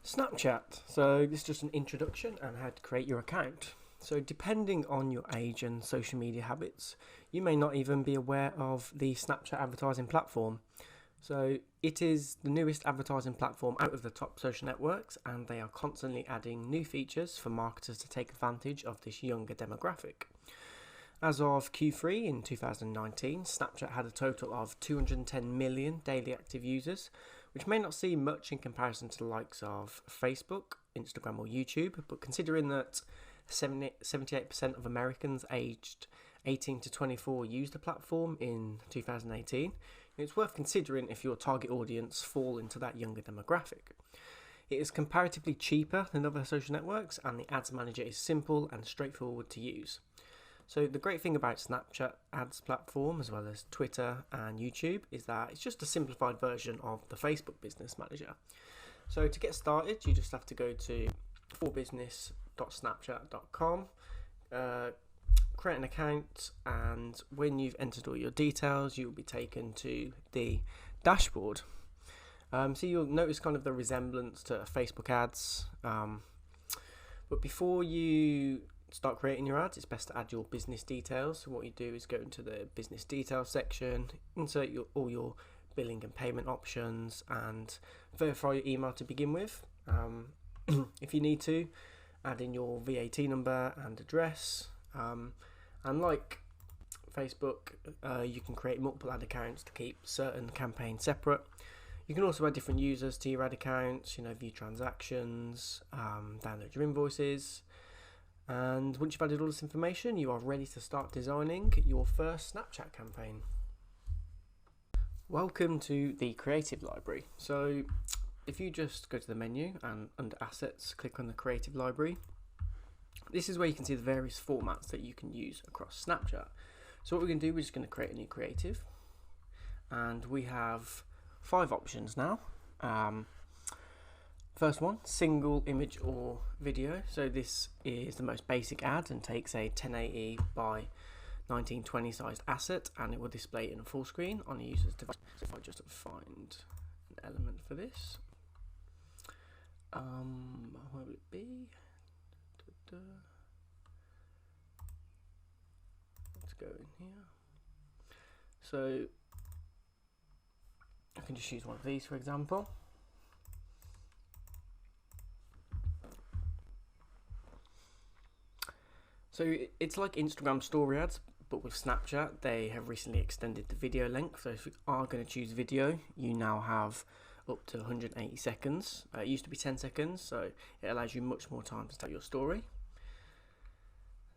Snapchat. So this is just an introduction on how to create your account. So depending on your age and social media habits, you may not even be aware of the Snapchat advertising platform. So it is the newest advertising platform out of the top social networks, and they are constantly adding new features for marketers to take advantage of this younger demographic. As of Q3 in 2019, Snapchat had a total of 210 million daily active users, which may not seem much in comparison to the likes of Facebook, Instagram or YouTube, but considering that 78% of Americans aged 18 to 24 used the platform in 2018, it's worth considering if your target audience fall into that younger demographic. It is comparatively cheaper than other social networks, and the ads manager is simple and straightforward to use. So the great thing about Snapchat ads platform, as well as Twitter and YouTube, is that it's just a simplified version of the Facebook Business Manager. So to get started, you just have to go to forbusiness.snapchat.com, create an account, and when you've entered all your details, you'll be taken to the dashboard. So you'll notice kind of the resemblance to Facebook ads, but before you start creating your ads, it's best to add your business details. So what you do is go into the business details section, insert all your billing and payment options, and verify your email to begin with. If you need to, add in your VAT number and address. And like Facebook, you can create multiple ad accounts to keep certain campaigns separate. You can also add different users to your ad accounts, view transactions, download your invoices. And once you've added all this information, you are ready to start designing your first Snapchat campaign. Welcome to the Creative Library. So if you just go to the menu and under Assets, click on the Creative Library, this is where you can see the various formats that you can use across Snapchat. So what we're going to do, we're just going to create a new creative, and we have 5 options now. First one, single image or video. So this is the most basic ad and takes a 1080 by 1920 sized asset, and it will display in full screen on the user's device. So if I just find an element for this, where will it be? Let's go in here. So I can just use one of these, for example. So it's like Instagram story ads, but with Snapchat, they have recently extended the video length. So if you are going to choose video, you now have up to 180 seconds. It used to be 10 seconds, so it allows you much more time to tell your story.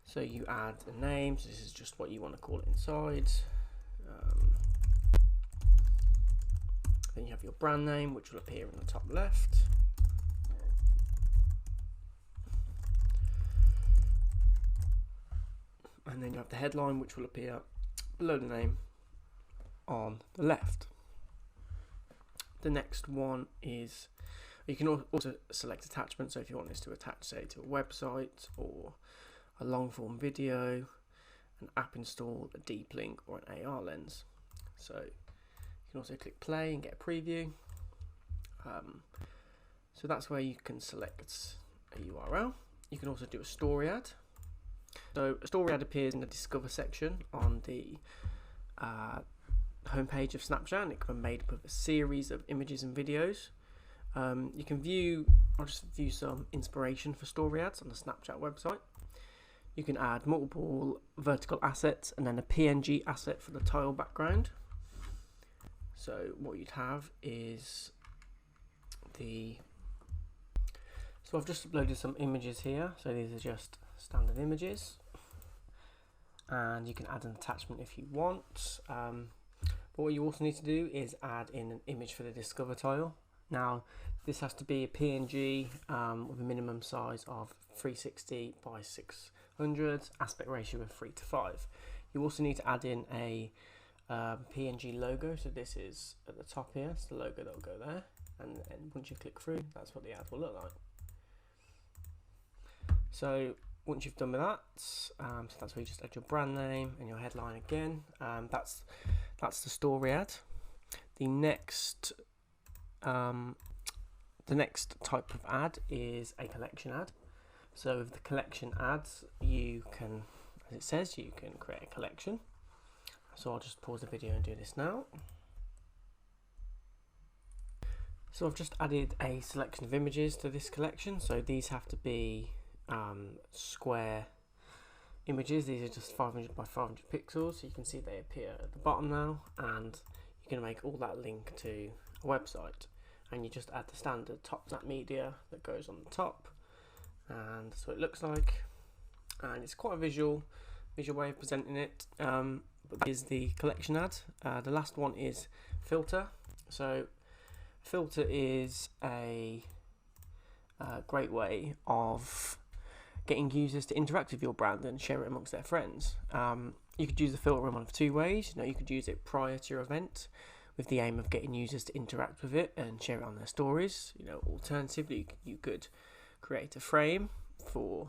So you add a name, so this is just what you want to call it inside. Then you have your brand name, which will appear in the top left. And then you have the headline, which will appear below the name on the left. The next one is, you can also select attachment. So if you want this to attach, say, to a website or a long form video, an app install, a deep link, or an AR lens. So you can also click play and get a preview. So that's where you can select a URL. You can also do a story ad. So a story ad appears in the Discover section on the homepage of Snapchat, and it can be made up of a series of images and videos. You can I'll just view some inspiration for story ads on the Snapchat website. You can add multiple vertical assets and then a PNG asset for the tile background. So what you'd have is so I've just uploaded some images here. So these are just standard images, and you can add an attachment if you want. But what you also need to do is add in an image for the Discover tile. Now this has to be a PNG with a minimum size of 360 by 600, aspect ratio of 3:5. You also need to add in a PNG logo. So this is at the top here. It's the logo that will go there, and once you click through, that's what the ad will look like. So once you've done with that, so that's where you just add your brand name and your headline again. That's the story ad. The next The next type of ad is a collection ad. So with the collection ads, you can, as it says, you can create a collection. So I'll just pause the video and do this now. So I've just added a selection of images to this collection. So these have to be square images. These are just 500 by 500 pixels. So you can see they appear at the bottom now, and you're going to make all that link to a website. And you just add the standard top-nap media that goes on the top, and that's what it looks like. And it's quite a visual way of presenting it. But is the collection ad. The last one is filter. So filter is a great way of getting users to interact with your brand and share it amongst their friends. You could use the filter in one of two ways. You could use it prior to your event with the aim of getting users to interact with it and share it on their stories. Alternatively, you could create a frame for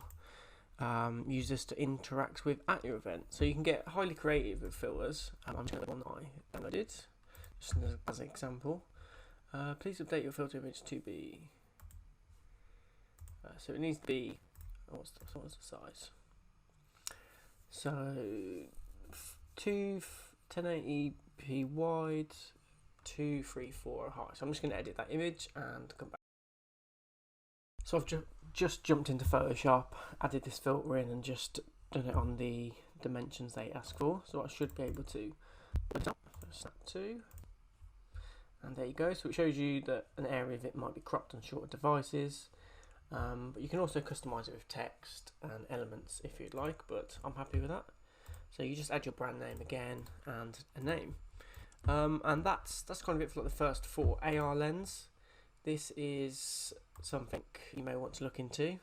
users to interact with at your event. So you can get highly creative with filters. I'm just going to one I downloaded, just as an example. Please update your filter image to be. So it needs to be. What's the size? So 1080p wide, 234 high. So I'm just going to edit that image and come back. So I've just jumped into Photoshop, added this filter in, and just done it on the dimensions they ask for. So I should be able to snap to, and there you go. So it shows you that an area of it might be cropped on shorter devices. But you can also customize it with text and elements if you'd like, but I'm happy with that. So you just add your brand name again and a name. And that's kind of it for the first four. AR lens. This is something you may want to look into.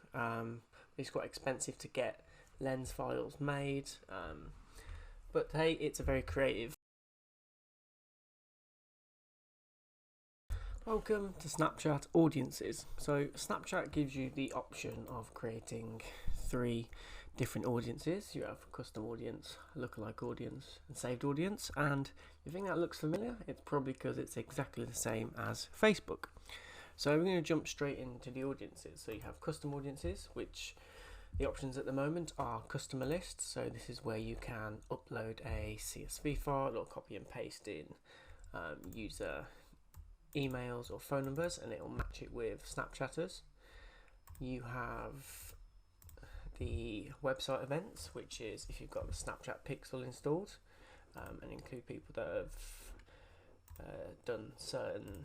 It's quite expensive to get lens files made, but hey, it's a very creative. Welcome to Snapchat Audiences. So Snapchat gives you the option of creating 3 different audiences. You have custom audience, lookalike audience, and saved audience. And you think that looks familiar? It's probably because it's exactly the same as Facebook. So we're going to jump straight into the audiences. So you have custom audiences, which the options at the moment are customer lists. So this is where you can upload a CSV file or copy and paste in user emails or phone numbers, and it will match it with Snapchatters. You have the website events, which is if you've got the Snapchat Pixel installed, and include people that have done certain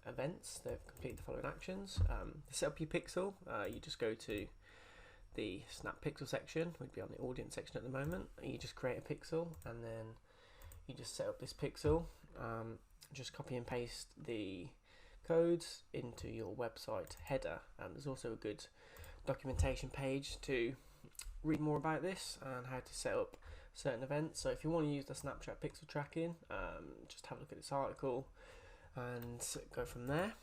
events, they've completed the following actions. To set up your pixel, you just go to the Snap Pixel section, would be on the audience section at the moment. You just create a pixel, and then you just set up this pixel. Just copy and paste the codes into your website header. There's also a good documentation page to read more about this and how to set up certain events. So if you want to use the Snapchat pixel tracking, just have a look at this article and go from there.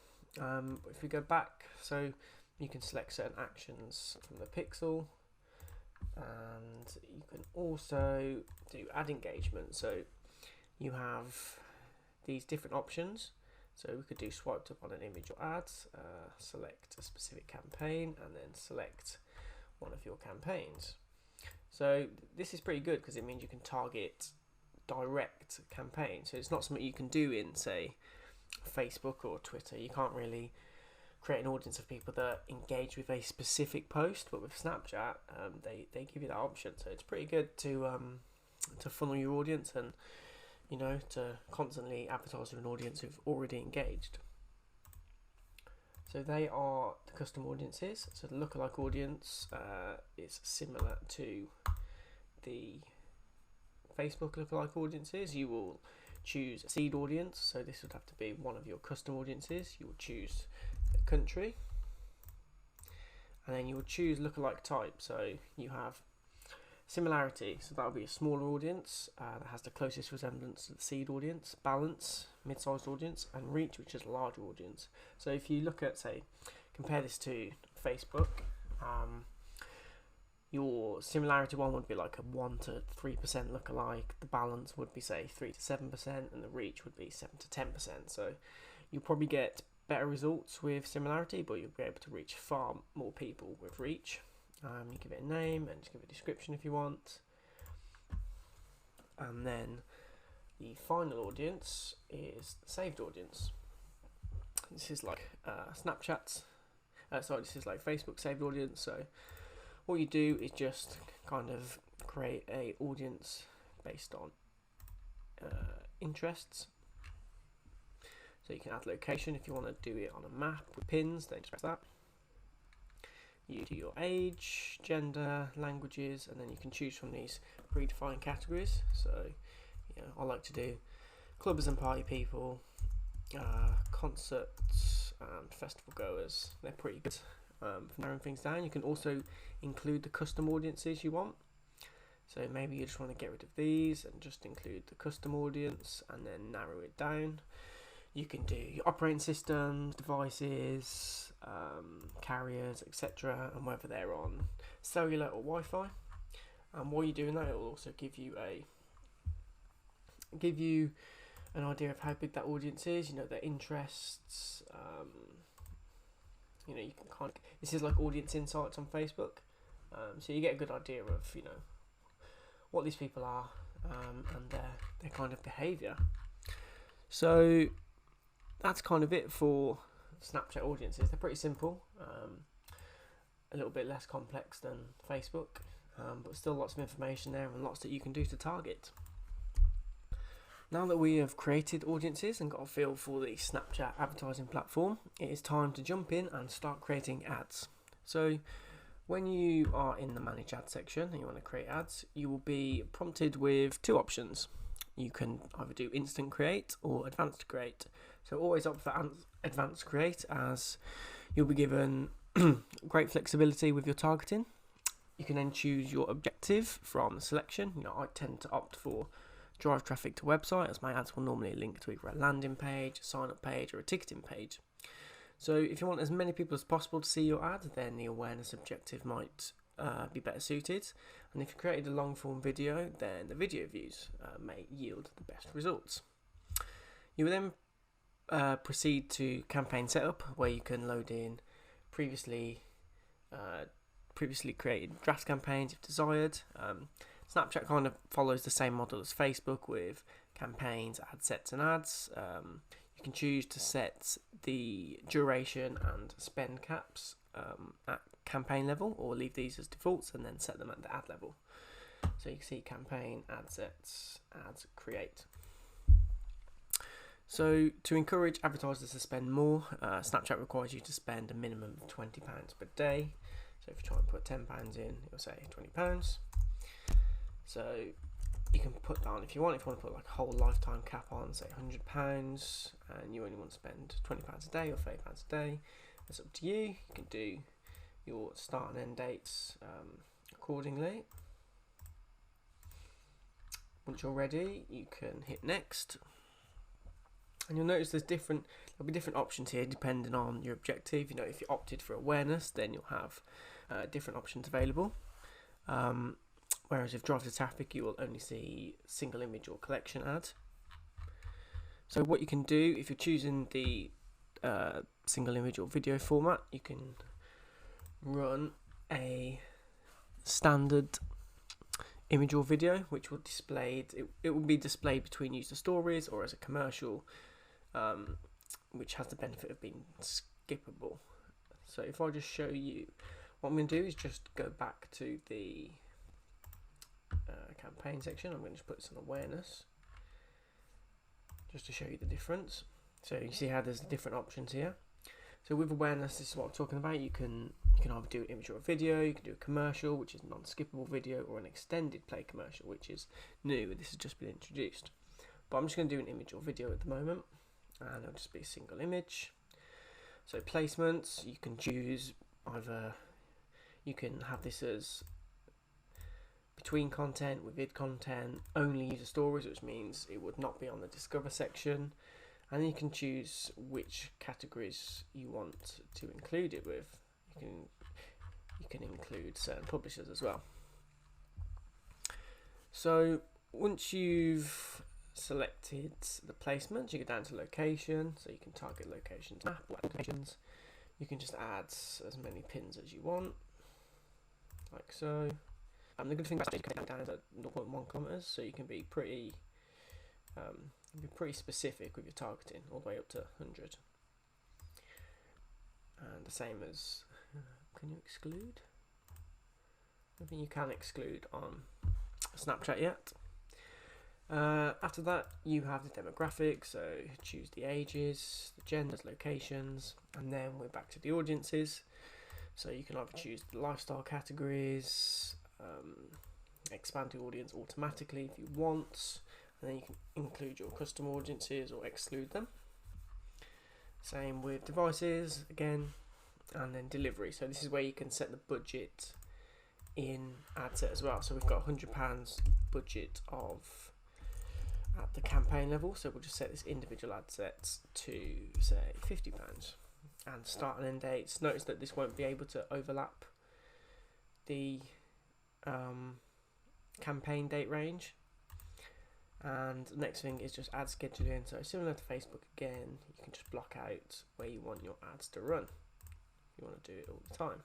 If we go back, so you can select certain actions from the pixel, and you can also do ad engagement. So you have these different options. So we could do swiped up on an image or ads, select a specific campaign, and then select one of your campaigns. So this is pretty good because it means you can target direct campaigns. So it's not something you can do in, say, Facebook or Twitter. You can't really create an audience of people that engage with a specific post, but with Snapchat, they give you that option. So it's pretty good to funnel your audience and to constantly advertise with an audience who've already engaged. So they are the custom audiences. So the lookalike audience is similar to the Facebook lookalike audiences. You will choose a seed audience. So this would have to be one of your custom audiences. You will choose a country, and then you will choose lookalike type. So you have similarity, so that'll be a smaller audience that has the closest resemblance to the seed audience, balance, mid-sized audience, and reach, which is a larger audience. So if you look at, say, compare this to Facebook, your similarity one would be like a 1 to 3% lookalike, the balance would be say 3 to 7%, and the reach would be 7 to 10%. So you'll probably get better results with similarity, but you'll be able to reach far more people with reach. You give it a name and just give it a description if you want. And then the final audience is the saved audience. This is like Snapchat's. This is like Facebook saved audience. So what you do is just kind of create a audience based on interests. So you can add location if you want to do it on a map with pins, then just press that. You do your age, gender, languages, and then you can choose from these predefined categories. So, I like to do clubbers and party people, concerts and festival goers. They're pretty good for narrowing things down. You can also include the custom audiences you want. So maybe you just want to get rid of these and just include the custom audience and then narrow it down. You can do your operating systems, devices, carriers, etc., and whether they're on cellular or Wi-Fi. And while you're doing that, it will also give you an idea of how big that audience is. Their interests. You can this is like audience insights on Facebook. So you get a good idea of what these people are and their kind of behaviour. So that's kind of it for Snapchat audiences. They're pretty simple, a little bit less complex than Facebook, but still lots of information there and lots that you can do to target. Now that we have created audiences and got a feel for the Snapchat advertising platform, it is time to jump in and start creating ads. So when you are in the manage ads section and you want to create ads, you will be prompted with two options. You can either do instant create or advanced create. So always opt for advanced create, as you'll be given great flexibility with your targeting. You can then choose your objective from the selection. I tend to opt for drive traffic to website, as my ads will normally link to either a landing page, a sign up page, or a ticketing page. So if you want as many people as possible to see your ad, then the awareness objective might be better suited. And if you created a long form video, then the video views may yield the best results. You will then proceed to campaign setup, where you can load in previously created draft campaigns if desired. Snapchat kind of follows the same model as Facebook with campaigns, ad sets and ads. You can choose to set the duration and spend caps at campaign level, or leave these as defaults and then set them at the ad level. So you can see campaign, ad sets, ads, create. So to encourage advertisers to spend more, Snapchat requires you to spend a minimum of £20 per day. So if you try and put £10 in, it'll say £20. So you can put that on if you want. If you want to put like a whole lifetime cap on, say £100, and you only want to spend £20 a day or £30 a day, that's up to you. You can do your start and end dates accordingly. Once you're ready, you can hit next, and you'll notice there'll be different options here depending on your objective. If you opted for awareness, then you'll have different options available. Whereas if drive to traffic, you will only see single image or collection ads. So what you can do, if you're choosing the single image or video format, you can run a standard image or video, which will it will be displayed between user stories or as a commercial, which has the benefit of being skippable. So if I just show you, what I'm going to do is just go back to the campaign section. I'm going to just put this on awareness just to show you the difference. So you see how there's different options here. So with awareness, this is what I'm talking about. You can either do an image or a video, you can do a commercial, which is non-skippable video, or an extended play commercial, which is new. This has just been introduced. But I'm just going to do an image or video at the moment, and it'll just be a single image. So placements, you can choose either, you can have this as between content, with content, only user stories, which means it would not be on the discover section, and then you can choose which categories you want to include it with. You can include certain publishers as well. So once you've selected the placements, you go down to location, so you can target locations, map or locations. You can just add as many pins as you want, like so. The good thing about it is you can down to 0.1 kilometers, so you can be pretty specific with your targeting, all the way up to 100. And the same as, can you exclude? I think you can exclude on Snapchat yet. After that, you have the demographics, so choose the ages, the genders, locations, and then we're back to the audiences. So you can either choose the lifestyle categories, expand the audience automatically if you want, and then you can include your custom audiences or exclude them. Same with devices again, and then delivery. So this is where you can set the budget in ad set as well. So we've got £100 budget of at the campaign level, so we'll just set this individual ad set to say £50 and start and end dates. Notice that this won't be able to overlap the campaign date range. And the next thing is just ad scheduling. So similar to Facebook again, you can just block out where you want your ads to run if you want to do it all the time.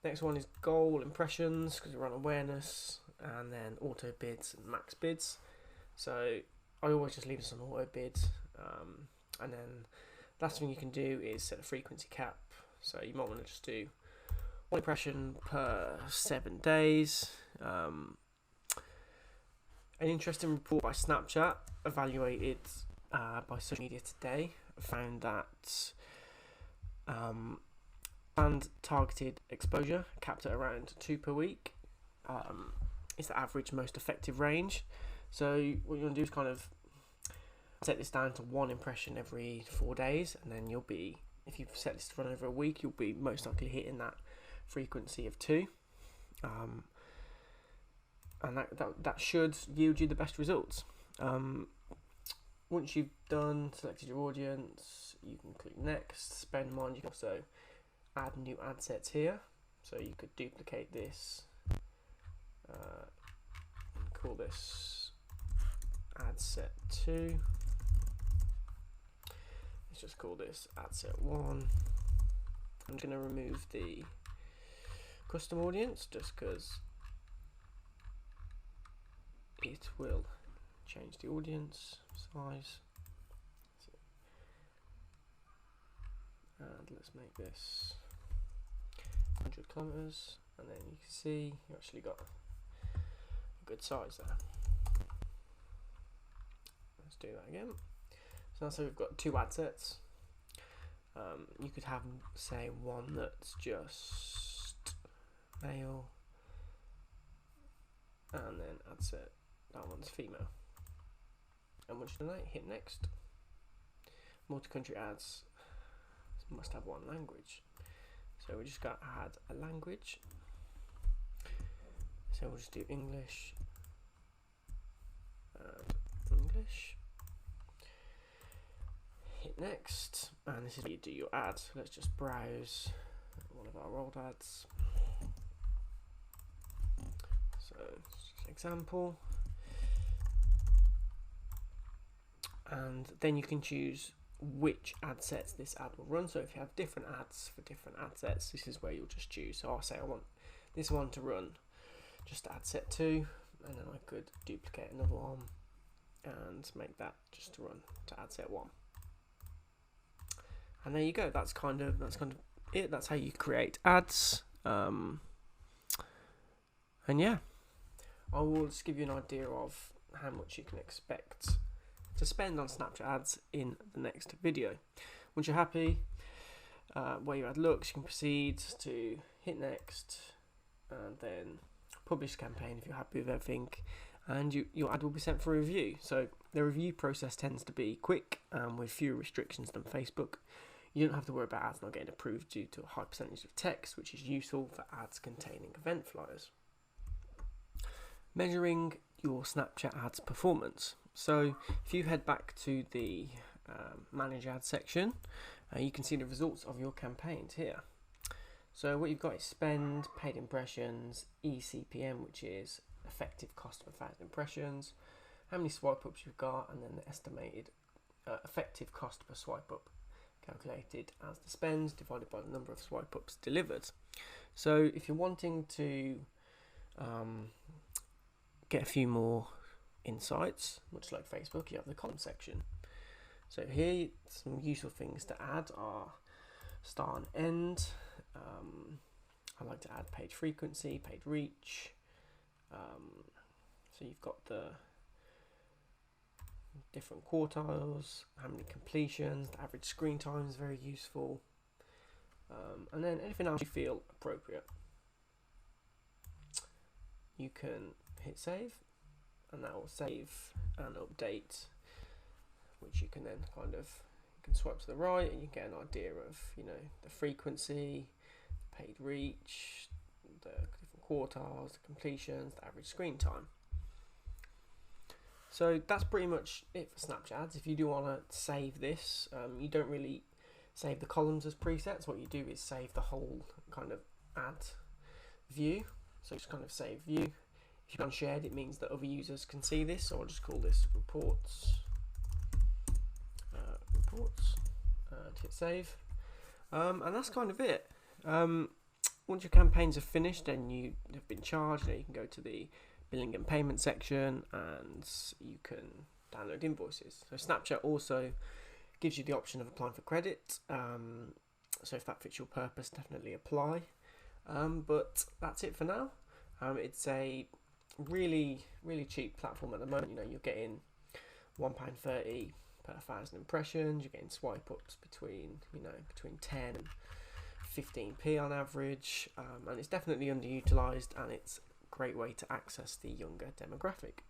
Next one is goal impressions, because we're on awareness, and then auto bids and max bids. So I always just leave this on auto bids, and then last thing you can do is set a frequency cap. So you might want to just do one impression per 7 days. An interesting report by Snapchat, evaluated by Social Media Today, found that planned targeted exposure, capped at around 2 per week, is the average most effective range. So what you want to do is kind of set this down to 1 impression every 4 days, and then you'll be, if you've set this to run over a week, you'll be most likely hitting that frequency of 2. And that should yield you the best results. Once you've selected your audience, you can click next. Bear in mind you can also add new ad sets here, so you could duplicate this and call this ad set 2. Let's just call this ad set 1. I'm going to remove the custom audience just because it will change the audience size. And let's make this 100 kilometers, and then you can see you actually got a good size there. Let's do that again. So now we've got 2 ad sets. You could have, say, one that's just male, and then ad set that one's female. And once you do that, hit next. Multi-country ads must have 1 language, so we just got to add a language. So we'll just do English and English. Hit next, and this is where you do your ad. Let's just browse one of our old ads. So just an example, and then you can choose which ad sets this ad will run. So if you have different ads for different ad sets, this is where you'll just choose. So I'll say I want this one to run just ad set 2, and then I could duplicate another one and make that just to run to ad set 1. And there you go. That's kind of it. That's how you create ads. And yeah, I will just give you an idea of how much you can expect to spend on Snapchat ads in the next video. Once you're happy where your ad looks, you can proceed to hit next, and then publish campaign if you're happy with everything, and your ad will be sent for review. So the review process tends to be quick with fewer restrictions than Facebook. You don't have to worry about ads not getting approved due to a high percentage of text, which is useful for ads containing event flyers. Measuring your Snapchat ads performance. So if you head back to the manage ad section, you can see the results of your campaigns here. So what you've got is spend, paid impressions, eCPM, which is effective cost per 1,000 impressions, how many swipe ups you've got, and then the estimated effective cost per swipe up, calculated as the spends divided by the number of swipe ups delivered. So if you're wanting to get a few more insights, much like Facebook, you have the column section. So here, some useful things to add are start and end. I like to add page frequency, page reach. So you've got the different quartiles, how many completions, the average screen time is very useful. And then anything else you feel appropriate. You can hit save, and that will save and update, which you can then kind of, you can swipe to the right and you get an idea of, you know, the frequency, the paid reach, the different quartiles, the completions, the average screen time. So that's pretty much it for Snapchat ads. If you do want to save this, you don't really save the columns as presets. What you do is save the whole kind of ad view. So just kind of save view. If you've unshared, it means that other users can see this. So I'll just call this reports. Hit save. And that's kind of it. Once your campaigns are finished and you have been charged, you can go to the billing and payment section and you can download invoices. So Snapchat also gives you the option of applying for credit. So if that fits your purpose, definitely apply. But that's it for now. It's a really cheap platform at the moment. You know, you're getting £1.30 per 1,000 impressions. You're getting swipe ups between 10 and 15p on average, and it's definitely underutilized, and it's a great way to access the younger demographic.